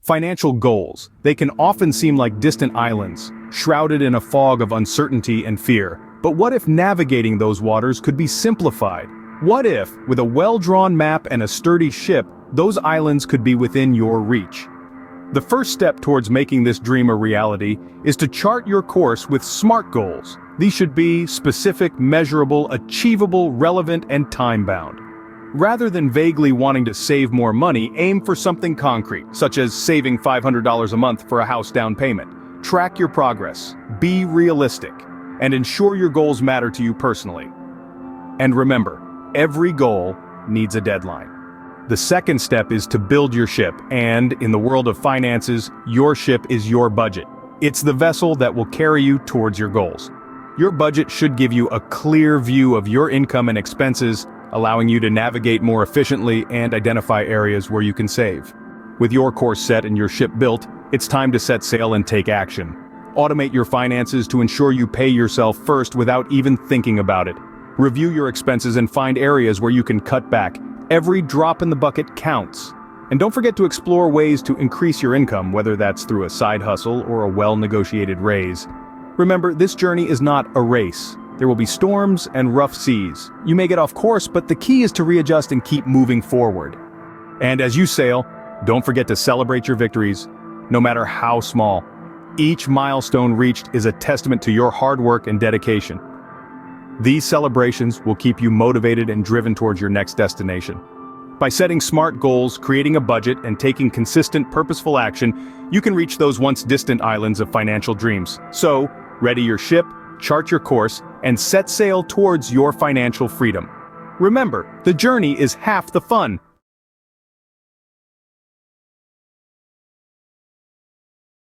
Financial goals. They can often seem like distant islands, shrouded in a fog of uncertainty and fear. But what if navigating those waters could be simplified? What if, with a well-drawn map and a sturdy ship, those islands could be within your reach? The first step towards making this dream a reality is to chart your course with SMART goals. These should be specific, measurable, achievable, relevant, and time-bound. Rather than vaguely wanting to save more money, aim for something concrete, such as saving $500 a month for a house down payment. Track your progress, be realistic, and ensure your goals matter to you personally. And remember, every goal needs a deadline. The second step is to build your ship, and, in the world of finances, your ship is your budget. It's the vessel that will carry you towards your goals. Your budget should give you a clear view of your income and expenses, allowing you to navigate more efficiently and identify areas where you can save. With your course set and your ship built, it's time to set sail and take action. Automate your finances to ensure you pay yourself first without even thinking about it. Review your expenses and find areas where you can cut back. Every drop in the bucket counts. And don't forget to explore ways to increase your income, whether that's through a side hustle or a well-negotiated raise. Remember, this journey is not a race. There will be storms and rough seas. You may get off course, but the key is to readjust and keep moving forward. And as you sail, don't forget to celebrate your victories, no matter how small. Each milestone reached is a testament to your hard work and dedication. These celebrations will keep you motivated and driven towards your next destination. By setting SMART goals, creating a budget, and taking consistent, purposeful action, you can reach those once distant islands of financial dreams. So, ready your ship, chart your course, and set sail towards your financial freedom. Remember, the journey is half the fun.